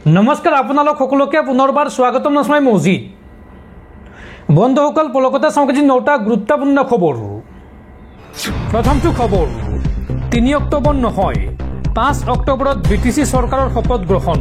নমস্কাৰ আপোনালোক সকলোকে পুনৰবাৰ স্বাগতম নাছমাই মজিদ বন্ধুসকল পলকতে চাওঁকি নটা গুৰুত্বপূৰ্ণ খবৰ প্ৰথমটো খবৰ 3 অক্টোবৰ নহয় 5 অক্টোবৰত বিটিসি চৰকাৰৰ শপত গ্ৰহণ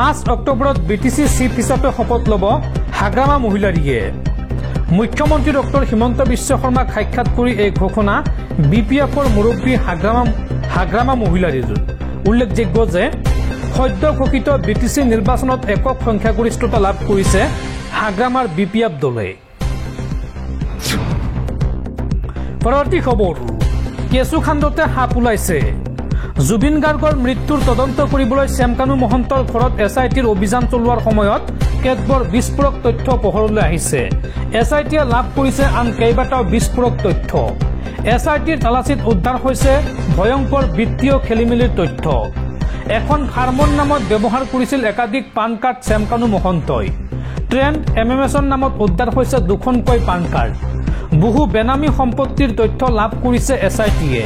5 অক্টোবৰত বিটিসি চিফ হিচাপে শপত ল'ব হাগ্ৰামা মহিলাৰীয়ে মুখ্যমন্ত্ৰী ডক্টৰ হিমন্ত বিশ্ব শৰ্মাক সাক্ষাৎ কৰি এই ঘোষণা বিপিএফৰ মুৰব্বী হাগ্ৰামা মহিলাৰীৰ উল্লেখযোগ্য যে সদ্য ঘোষিত বিটিসি নিৰ্বাচনত একক সংখ্যাগৰিষ্ঠতা লাভ কৰিছে হাগ্ৰামাৰ বিপিএফ দলে পৰৱৰ্তী খবৰ কেঁচুখাণ্ডতে সাপ ওলাইছে জুবিন গাৰ্গৰ মৃত্যুৰ তদন্ত কৰিবলৈ শ্যামকানু মহন্তৰ ঘৰত এছআইটিৰ অভিযান চলোৱাৰ সময়ত কেতবৰ বিস্ফোৰক তথ্য পোহৰলৈ আহিছে এছআইটিয়ে লাভ কৰিছে আন কেইবাটাও বিস্ফোৰক তথ্য এছআইটিৰ তালাচীত উদ্ধাৰ হৈছে ভয়ংকৰ বিত্তীয় খেলিমেলিৰ তথ্য এখন ফাৰ্মৰ নামত ব্যৱহাৰ কৰিছিল একাধিক পান কাৰ্ড শ্যামকানু মহন্তই ট্ৰেণ্ড এমএমএছৰ নামত উদ্ধাৰ হৈছে দুখনকৈ পান কাৰ্ড বহু বেনামী সম্পত্তিৰ তথ্য লাভ কৰিছে এছআইটিয়ে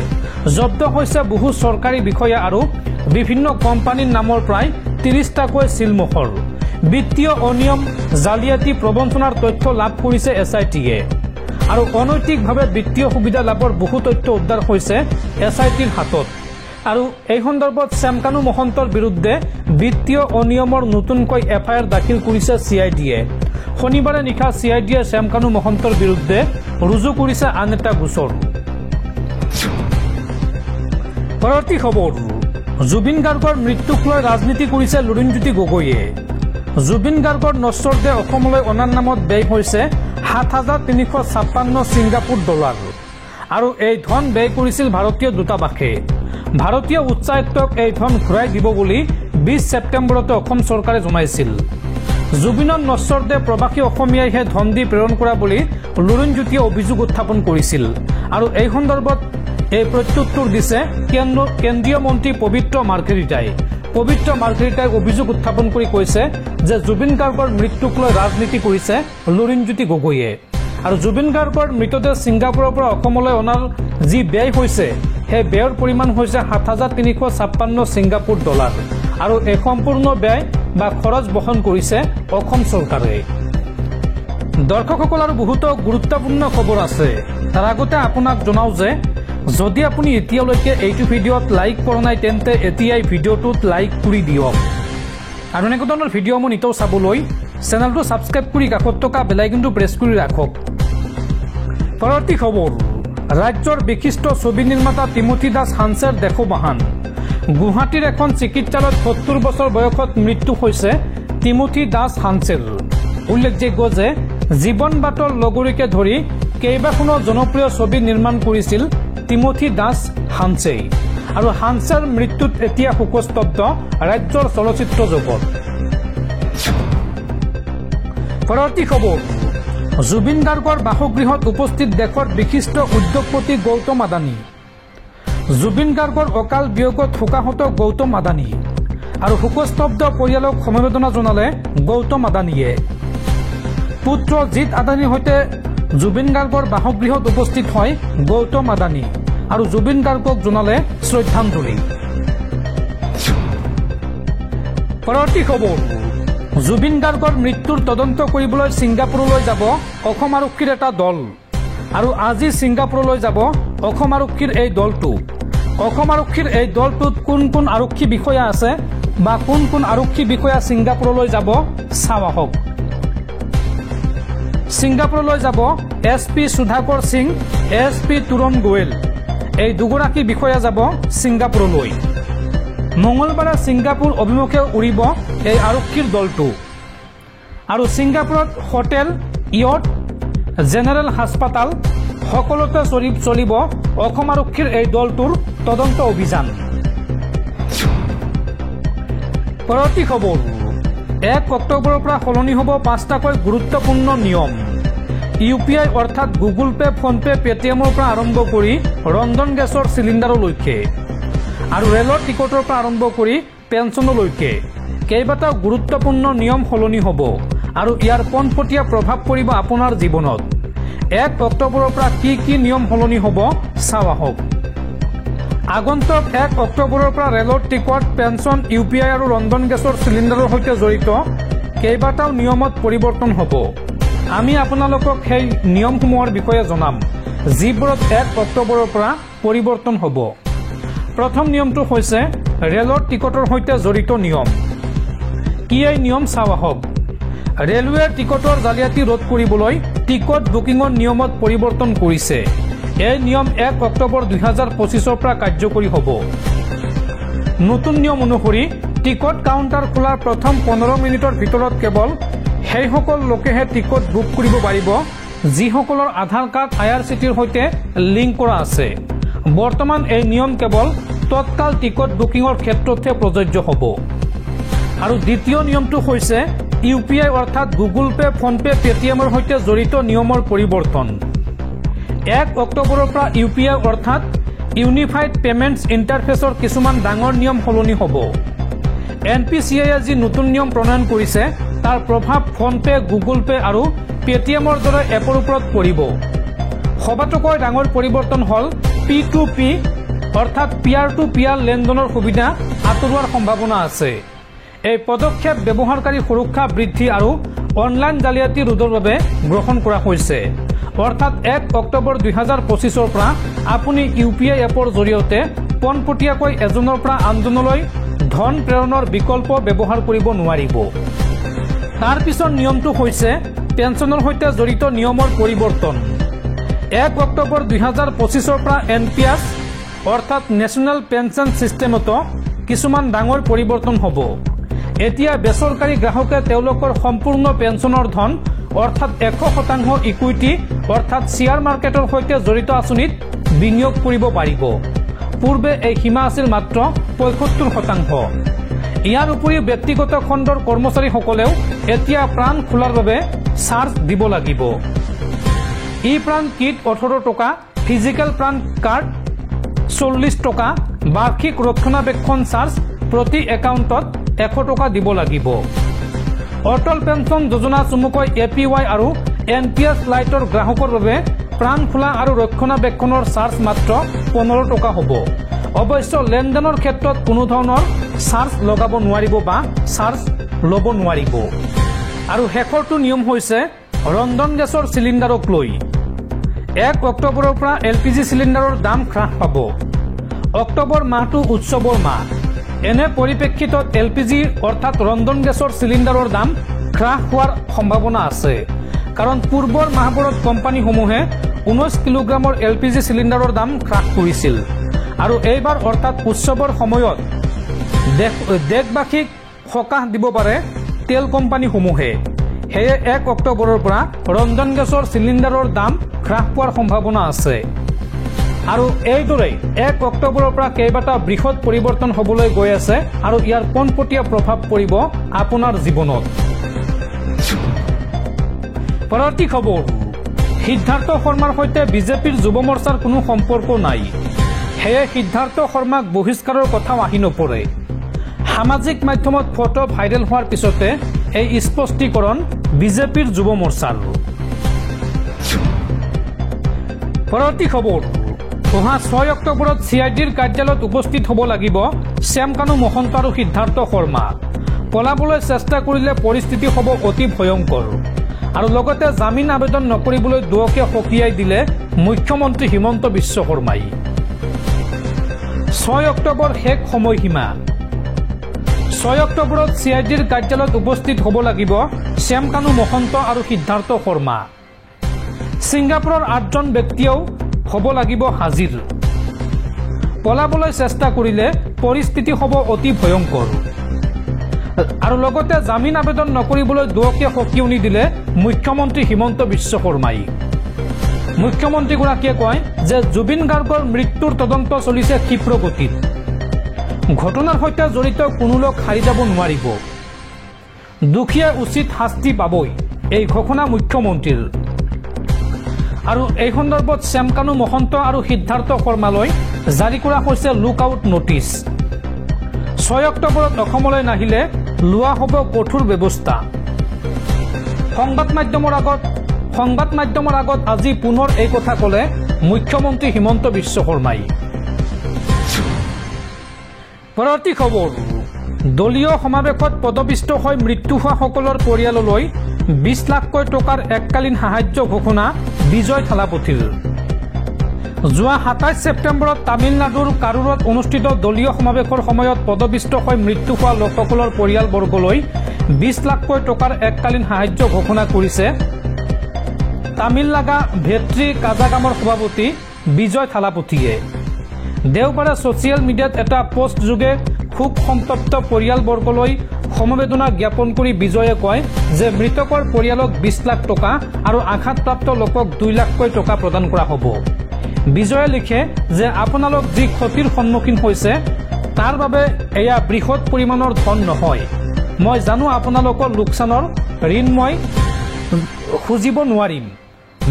জব্দ হৈছে বহু চৰকাৰী বিষয়া আৰু বিভিন্ন কোম্পানীৰ নামৰ প্ৰায় 30টাকৈ চিলমোহৰ বিত্তীয় অনিয়ম জালিয়াতি প্ৰবঞ্চনাৰ তথ্য লাভ কৰিছে এছআইটিয়ে আৰু অনৈতিকভাৱে বিত্তীয় সুবিধা লাভৰ বহু তথ্য উদ্ধাৰ হৈছে এছআইটিৰ হাতত আৰু এই সন্দৰ্ভত শ্যামকানু মহন্তৰ বিৰুদ্ধে বিত্তীয় অনিয়মৰ নতুনকৈ এফআইআৰ দাখিল কৰিছে সিআইডিয়ে শনিবাৰে নিশা সিআইডিয়ে শ্যামকানু মহন্তৰ বিৰুদ্ধে ৰুজু কৰিছে আন এটা গোচৰ পৰৱৰ্তী খবৰ জুবিন গাৰ্গৰ মৃত্যুক লৈ ৰাজনীতি কৰিছে লুৰিণজ্যোতি গগৈয়ে জুবিন গাৰ্গৰ নশ্বৰ দেহ অসমলৈ অনাৰ নামত ব্যয় হৈছে 7,356 ছিংগাপুৰ ডলাৰ আৰু এই ধন ব্যয় কৰিছিল ভাৰতীয় দূতাবাসে ভাৰতীয় উচ্চায়ুক্তক এই ধন ঘূৰাই দিব বুলি 20 ছেপ্টেম্বৰতে অসম চৰকাৰে জনাইছিল জুবিনৰ নশ্বৰ দেহ প্ৰবাসী অসমীয়াইহে ধন দি প্ৰেৰণ কৰা বুলি লুৰিণজ্যোতিয়ে অভিযোগ উত্থাপন কৰিছিল আৰু এই সন্দৰ্ভত এই প্ৰত্যুত্তৰ দিছে কেন্দ্ৰীয় মন্ত্ৰী পবিত্ৰ মাৰ্ঘেৰিটাই অভিযোগ উত্থাপন কৰি কৈছে যে জুবিন গাৰ্গৰ মৃত্যুক লৈ ৰাজনীতি কৰিছে লুৰিণজ্যোতি গগৈয়ে আৰু জুবিন গাৰ্গৰ মৃতদেহ ছিংগাপুৰৰ পৰা অসমলৈ অনাৰ যি ব্যয় হৈছে সেই ব্যয়ৰ পৰিমাণ হৈছে 7,356 ছিংগাপুৰ ডলাৰ আৰু এই সম্পূৰ্ণ ব্যয় বা খৰচ বহন কৰিছে অসম চৰকাৰে দৰ্শকসকল আৰু বহুতো গুৰুত্বপূৰ্ণ খবৰ আছে তাৰ আগতে আপোনাক জনাও যে যদি আপুনি এতিয়ালৈকে এইটো ভিডিঅ'ত লাইক কৰা নাই তেন্তে এতিয়াই ভিডিঅ'টোত লাইক কৰি দিয়ক আৰু এনেকুৱা ধৰণৰ ভিডিঅ'সমূহ নিতৌ চাবলৈ চেনেলটো ছাবস্ক্ৰাইব কৰি কাষত থকা বেল আইকনটো প্ৰেছ কৰি ৰাখক পৰৱৰ্তী খবৰ ৰাজ্যৰ বিশিষ্ট ছবি নিৰ্মাতা তিমথি দাস হানছেৰ দেশবাহান গুৱাহাটীৰ এখন চিকিৎসালয়ত 70 বছৰ বয়সত মৃত্যু হৈছে তিমথি দাস হানছেৰ উল্লেখযোগ্য যে জীৱন বাটৰ লগৰীকে ধৰি কেইবাখনো জনপ্ৰিয় ছবি নিৰ্মাণ কৰিছিল তিমথি দাস হানছে আৰু হানছেৰ মৃত্যুত এতিয়া শোকস্তব্ধ ৰাজ্যৰ চলচ্চিত্ৰ জগত পৰৱৰ্তী খবৰ জুবিন গাৰ্গৰ বাসগৃহত উপস্থিত দেশৰ বিশিষ্ট উদ্যোগপতি গৌতম আদানী জুবিন গাৰ্গৰ অকাল বিয়োগত শোকাহত গৌতম আদানী আৰু শোকস্তব্ধ পৰিয়ালক সমবেদনা জনালে গৌতম আদানীয়ে পুত্ৰ জিৎ আদানীৰ সৈতে জুবিন গাৰ্গৰ বাসগৃহত উপস্থিত হয় গৌতম আদানী আৰু জুবিন গাৰ্গক জনালে শ্ৰদ্ধাঞ্জলি পৰৱৰ্তী খবৰ জুবিন গাৰ্গৰ মৃত্যুৰ তদন্ত কৰিবলৈ ছিংগাপুৰলৈ যাব অসম আৰক্ষীৰ এটা দল আৰু আজি ছিংগাপুৰলৈ যাব অসম আৰক্ষীৰ এই দলটো অসম আৰক্ষীৰ এই দলটোত কোন কোন আৰক্ষী বিষয়া আছে বা কোন কোন আৰক্ষী বিষয়া ছিংগাপুৰলৈ যাব চাওঁ আহক ছিংগাপুৰলৈ যাব এছপি সুধাকৰ সিং এছপি তুৰণ গোৱেল এই দুগৰাকী বিষয়া যাব ছিংগাপুৰলৈ মঙলবাৰে ছিংগাপুৰ অভিমুখে উৰিব এই আৰক্ষীৰ দলটো আৰু ছিংগাপুৰত হোটেল ইয়ট জেনেৰেল হাস্পাতাল সকলোতে চলিব অসম আৰক্ষীৰ এই দলটোৰ তদন্ত অভিযান পৰৱৰ্তী খবৰ 1 অক্টোবৰৰ পৰা সলনি হ'ব 5টাকৈ গুৰুত্বপূৰ্ণ নিয়ম ইউপিআই অৰ্থাৎ গুগল পে ফোনপে পেটিএমৰ পৰা আৰম্ভ কৰি ৰন্ধন গেছৰ চিলিণ্ডাৰলৈকে আৰু ৰেলৰ টিকটৰ পৰা আৰম্ভ কৰি পেঞ্চনলৈকে কেইবাটাও গুৰুত্বপূৰ্ণ নিয়ম সলনি হ'ব আৰু ইয়াৰ পোনপটীয়া প্ৰভাৱ পৰিব আপোনাৰ জীৱনত 1 অক্টোবৰৰ পৰা কি নিয়ম সলনি হ'ব চাওঁ আহক আগন্তুক 1 অক্টোবৰৰ পৰা ৰেলৰ টিকট, পেঞ্চন, UPI আৰু ৰন্ধন গেছৰ চিলিণ্ডাৰৰ সৈতে জড়িত কেইবাটাও নিয়মত পৰিৱৰ্তন হ'ব। আমি আপোনালোকক সেই নিয়মসমূহৰ বিষয়ে জনাম, যিবোৰত 1 অক্টোবৰৰ পৰা পৰিৱৰ্তন হ'ব। প্ৰথম নিয়মটো হৈছে ৰেলৰ টিকটৰ সৈতে জড়িত নিয়ম। কি এই নিয়ম চাওঁ আহক। ৰেলৱেৰ টিকটৰ জালিয়াতি ৰোধ কৰিবলৈ টিকট বুকিঙৰ নিয়মত পৰিৱৰ্তন কৰিছে। এই নিয়ম 1 অক্টোবৰ 2025 পৰা কাৰ্যকৰী হ'ব। নতুন নিয়ম অনুসৰি টিকট কাউণ্টাৰ খোলাৰ প্ৰথম 15 মিনিটৰ ভিতৰত কেৱল সেইসকল লোকেহে টিকট বুক কৰিব পাৰিব যিসকলৰ আধাৰ কাৰ্ড IRCTিৰ সৈতে লিংক কৰা আছে। বৰ্তমান এই নিয়ম কেৱল তৎকাল টিকট বুকিঙৰ ক্ষেত্ৰতহে প্ৰযোজ্য হ'ব। আৰু দ্বিতীয় নিয়মটো হৈছে UPI অৰ্থাৎ গুগল পে, ফোনপে, পেটিএমৰ সৈতে জড়িত নিয়মৰ পৰিৱৰ্তন। 1 অক্টোবৰৰ পৰা UPI অৰ্থাৎ ইউনিফাইড পেমেণ্টছ ইণ্টাৰফেচৰ কিছুমান ডাঙৰ নিয়ম সলনি হ'ব। NPCIয়ে যি নতুন নিয়ম প্ৰণয়ন কৰিছে তাৰ প্ৰভাৱ ফোনপে, গুগল পে আৰু পেটিএমৰ দৰে এপৰ ওপৰত পৰিব। সবাতোকৈ ডাঙৰ পৰিৱৰ্তন হ'ল P2P অৰ্থাৎ পিয়াৰ টু পিয়াৰ লেনদেনৰ সুবিধা আঁতৰোৱাৰ সম্ভাৱনা আছে। এই পদক্ষেপ ব্যৱহাৰকাৰী সুৰক্ষা বৃদ্ধি আৰু অনলাইন জালিয়াতি ৰোধৰ বাবে গ্ৰহণ কৰা হৈছে। অৰ্থাৎ 1 অক্টোবৰ 2025 পৰা আপুনি UPI এপৰ জৰিয়তে পোনপটীয়াকৈ এজনৰ পৰা আনজনলৈ ধন প্ৰেৰণৰ বিকল্প ব্যৱহাৰ কৰিব নোৱাৰিব। তাৰ পিছৰ নিয়মটো হৈছে পেঞ্চনৰ সৈতে জড়িত নিয়মৰ পৰিৱৰ্তন। 1 অক্টোবৰ 2025 পৰা NPS অৰ্থাৎ নেশ্যনেল পেঞ্চন ছিষ্টেমতো কিছুমান ডাঙৰ পৰিৱৰ্তন হ'ব। এতিয়া বেচৰকাৰী গ্ৰাহকে তেওঁলোকৰ সম্পূৰ্ণ পেঞ্চনৰ ধন অৰ্থাৎ 100% ইকুইটি অৰ্থাৎ শ্বেয়াৰ মাৰ্কেটৰ সৈতে জড়িত আঁচনিত বিনিয়োগ কৰিব পাৰিব। পূৰ্বে এই সীমা আছিল মাত্ৰ 75%। ইয়াৰ উপৰিও ব্যক্তিগত খণ্ডৰ কৰ্মচাৰীসকলেও এতিয়া প্ৰাণ খোলাৰ বাবে চাৰ্জ দিব লাগিব। প্ৰাণ কিট 18 টকা, ফিজিকেল প্ৰাণ কাৰ্ড 40 টকা, বাৰ্ষিক ৰক্ষণাবেক্ষণ চাৰ্জ প্ৰতি একাউণ্টত 100 টকা দিব লাগিব। অটল পেঞ্চন যোজনা চমুকৈ APY আৰু NPS লাইটৰ গ্ৰাহকৰ বাবে প্ৰাণ খোলা আৰু ৰক্ষণাবেক্ষণৰ চাৰ্জ মাত্ৰ 15 টকা হ'ব। অৱশ্যে লেনদেনৰ ক্ষেত্ৰত কোনো ধৰণৰ চাৰ্জ লগাব নোৱাৰিব বা চাৰ্জ ল'ব নোৱাৰিব। আৰু শেষৰটো নিয়ম হৈছে ৰন্ধন গেছৰ চিলিণ্ডাৰক লৈ 1 অক্টোবৰৰ পৰা LPG চিলিণ্ডাৰৰ দাম হ্ৰাস পাব। অক্টোবৰ মাহটো উৎসৱৰ মাহ। এনে পৰিপ্ৰেক্ষিতত LPG অৰ্থাৎ ৰন্ধন গেছৰ চিলিণ্ডাৰৰ দাম হ্ৰাস হোৱাৰ সম্ভাৱনা আছে। কাৰণ পূৰ্বৰ মাহবোৰত কোম্পানীসমূহে 19 কিলোগ্ৰামৰ LPG চিলিণ্ডাৰৰ দাম হ্ৰাস কৰিছিল। আৰু এইবাৰ অৰ্থাৎ উৎসৱৰ সময়ত দেশবাসীক সকাহ দিব পাৰে তেল কোম্পানীসমূহে। সেয়ে 1 অক্টোবৰৰ পৰা ৰন্ধন গেছৰ চিলিণ্ডাৰৰ দাম হ্ৰাস পোৱাৰ সম্ভাৱনা আছে। আৰু এইদৰে 1 অক্টোবৰৰ পৰা কেইবাটা বৃহৎ পৰিৱৰ্তন হ'বলৈ গৈ আছে আৰু ইয়াৰ পোনপটীয়া প্ৰভাৱ পৰিব আপোনাৰ জীৱনত। পৰৱৰ্তী খবৰ, সিদ্ধাৰ্থ শৰ্মাৰ সৈতে বিজেপিৰ যুৱ মৰ্চাৰ কোনো সম্পৰ্ক নাই। সেয়ে সিদ্ধাৰ্থ শৰ্মাক বহিষ্কাৰৰ কথাও আহি নপৰে। সামাজিক মাধ্যমত ফটো ভাইৰেল হোৱাৰ পিছতে এই স্পষ্টীকৰণ বিজেপিৰ যুৱ মৰ্চাৰ। পৰৱৰ্তী খবৰ, অহা 6 অক্টোবৰত CIDৰ কাৰ্যালয়ত উপস্থিত হ'ব লাগিব শ্যামকানু মহন্ত আৰু সিদ্ধাৰ্থ শৰ্মা। পলাবলৈ চেষ্টা কৰিলে পৰিস্থিতি হ'ব অতি ভয়ংকৰ। আৰু লগতে জামিন আবেদন নকৰিবলৈ দুয়োকে সকীয়াই দিলে মুখ্যমন্ত্ৰী হিমন্ত বিশ্ব শৰ্মাই। 6 অক্টোবৰ শেষ সময়সীমা। 6 অক্টোবৰত CIDৰ কাৰ্যালয়ত উপস্থিত হ'ব লাগিব শ্যামকানু মহন্ত আৰু সিদ্ধাৰ্থ শৰ্মা। ছিংগাপুৰৰ 8জন ব্যক্তিয়েও হ'ব লাগিব হাজিৰ। পলাবলৈ চেষ্টা কৰিলে পৰিস্থিতি হ'ব অতি ভয়ংকৰ। আৰু লগতে জামিন আবেদন নকৰিবলৈ দুয়োকে সকীয়নি দিলে মুখ্যমন্ত্ৰী হিমন্ত বিশ্ব শৰ্মাই। মুখ্যমন্ত্ৰীগৰাকীয়ে কয় যে জুবিন গাৰ্গৰ মৃত্যুৰ তদন্ত চলিছে ক্ষীপ্ৰ গতিত। ঘটনাৰ সৈতে জড়িত কোনো লোক হাৰি যাব নোৱাৰিব। দোষীয়ে উচিত শাস্তি পাবই, এই ঘোষণা মুখ্যমন্ত্ৰীৰ। আৰু এই সন্দৰ্ভত শ্যামকানু মহন্ত আৰু সিদ্ধাৰ্থ শৰ্মালৈ জাৰি কৰা হৈছে লুক আউট নটিছ। 6 অক্টোবৰত অসমলৈ নাহিলে লোৱা হ'ব কঠোৰ ব্যৱস্থা। সংবাদ মাধ্যমৰ আগত আজি পুনৰ এই কথা ক'লে মুখ্যমন্ত্ৰী হিমন্ত বিশ্ব শৰ্মাই। পৰৱৰ্তী খবৰ দলীয় সমাৱেশত পদপিষ্ট হৈ মৃত্যু হোৱাসকলৰ পৰিয়াললৈ 20 লাখকৈ টকাৰ এককালীন সাহায্য ঘোষণা বিজয় থালাপতিৰ যোৱা 27 ছেপ্টেম্বৰত তামিলনাডুৰ কাৰুৰত অনুষ্ঠিত দলীয় সমাৱেশৰ সময়ত পদপিষ্ট হৈ মৃত্যু হোৱা লোকসকলৰ পৰিয়ালবৰ্গলৈ 20 লাখকৈ টকাৰ এককালীন সাহায্য ঘোষণা কৰিছে তামিলনাডু ভেট্ৰি কাজাগামৰ সভাপতি বিজয় থালাপতিয়ে দেওবাৰে ছ'চিয়েল মিডিয়াত এটা পোষ্ট যোগে খুব সন্তপ্ত পৰিয়ালবৰ্গলৈ সমবেদনা জ্ঞাপন কৰি বিজয়ে কয় যে মৃতকৰ পৰিয়ালক 20 লাখ টকা আৰু আঘাতপ্ৰাপ্ত লোকক 2 লাখকৈ টকা প্ৰদান কৰা হ'ব বিজয়ে লিখে যে আপোনালোক যি ক্ষতিৰ সন্মুখীন হৈছে তাৰ বাবে এয়া বৃহৎ পৰিমাণৰ ধন নহয় মই জানো আপোনালোকৰ লোকচানৰ ঋণ মই খুজিব নোৱাৰিম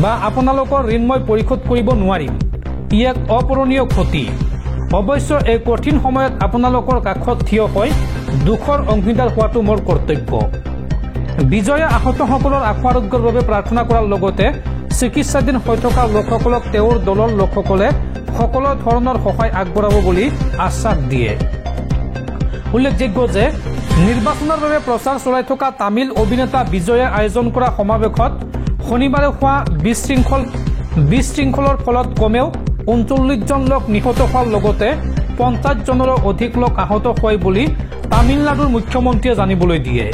বা আপোনালোকৰ ঋণ মই পৰিশোধ কৰিব নোৱাৰিম ই এক অপূৰণীয় ক্ষতি অৱশ্য এই কঠিন সময়ত আপোনালোকৰ কাষত থিয় হৈ দুখৰ অংশীদাৰ হোৱাটো মোৰ কৰ্তব্য বিজয়ে আহতসকলৰ আশু আৰোগ্যৰ বাবে প্ৰাৰ্থনা কৰাৰ লগতে চিকিৎসাধীন হৈ থকা লোকসকলক তেওঁৰ দলৰ লোকসকলে সকলো ধৰণৰ সহায় আগবঢ়াব বুলি আশ্বাস দিয়ে উল্লেখযোগ্য যে নিৰ্বাচনৰ বাবে প্ৰচাৰ চলাই থকা তামিল অভিনেতা বিজয়ে আয়োজন কৰা সমাৱেশত শনিবাৰে হোৱা বিশৃংখলৰ ফলত কমেও 39 জন লোক নিহত হোৱাৰ লগতে 50 জনৰো অধিক লোক আহত হয় বুলি তামিলনাডুৰ মুখ্যমন্ত্ৰীয়ে জানিবলৈ দিয়ে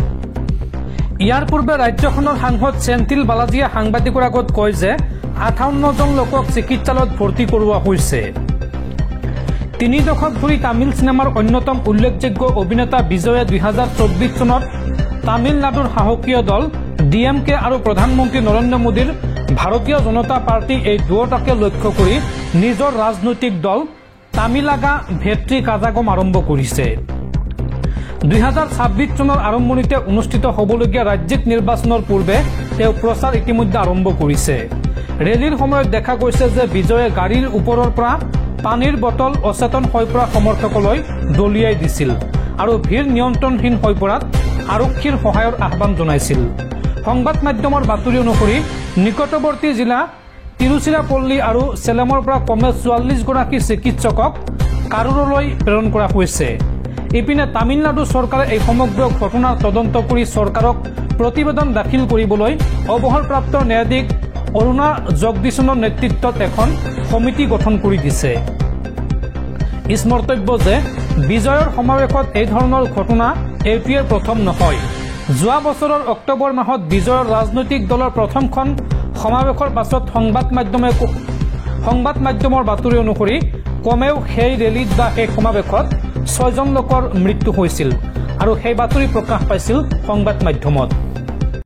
ইয়াৰ পূৰ্বে ৰাজ্যখনৰ সাংসদ চেন্থিল বালাজীয়ে সাংবাদিকৰ আগত কয় যে 58 জন লোকক চিকিৎসালয়ত ভৰ্তি কৰোৱা হৈছে 3 দশক ধৰি তামিল চিনেমাৰ অন্যতম উল্লেখযোগ্য অভিনেতা বিজয়ে 2024 চনত তামিলনাডুৰ শাসকীয় দল ডিএমকে আৰু প্ৰধানমন্ত্ৰী নৰেন্দ্ৰ মোদীৰ ভাৰতীয় জনতা পাৰ্টি এই দুয়োটাকে লক্ষ্য কৰি নিজৰ ৰাজনৈতিক দল তামিলাগা ভেট্ৰি কাজাগম আৰম্ভ কৰিছে 2026 চনৰ আৰম্ভণিতে অনুষ্ঠিত হ'বলগীয়া ৰাজ্যিক নিৰ্বাচনৰ পূৰ্বে তেওঁ প্ৰচাৰ ইতিমধ্যে আৰম্ভ কৰিছে ৰেলীৰ সময়ত দেখা গৈছে যে বিজয়ে গাড়ীৰ ওপৰৰ পৰা পানীৰ বটল অচেতন হৈ পৰা সমৰ্থকলৈ দলিয়াই দিছিল আৰু ভিৰ নিয়ন্ত্ৰণহীন হৈ পৰাত আৰক্ষীৰ সহায়ৰ আহ্বান জনাইছিল সংবাদ মাধ্যমৰ বাতৰি অনুসৰি নিকটৱৰ্তী জিলা তিৰুচিৰাপল্লী আৰু চেলেমৰ পৰা কমে 44 গৰাকী চিকিৎসকক কাৰুৰলৈ প্ৰেৰণ কৰা হৈছে ইপিনে তামিলনাডু চৰকাৰে এই সমগ্ৰ ঘটনাৰ তদন্ত কৰি চৰকাৰক প্ৰতিবেদন দাখিল কৰিবলৈ অৱসৰপ্ৰাপ্ত ন্যায়াধীশ অৰুণা জগদীশনৰ নেতৃত্বত এখন সমিতি গঠন কৰি দিছে স্মৰ্তব্য যে বিজয়ৰ সমাৱেশত এই ধৰণৰ ঘটনা এইটোৱে প্ৰথম নহয় যোৱা বছৰৰ অক্টোবৰ মাহত বিজয়ৰ ৰাজনৈতিক দলৰ প্ৰথমখন সমাৱেশৰ পাছত সংবাদ মাধ্যমৰ বাতৰি অনুসৰি কমেও সেই ৰেলীত বা সেই সমাৱেশত 6 জন লোকৰ মৃত্যু হৈছিল আৰু সেই বাতৰি প্ৰকাশ পাইছিল সংবাদ মাধ্যমত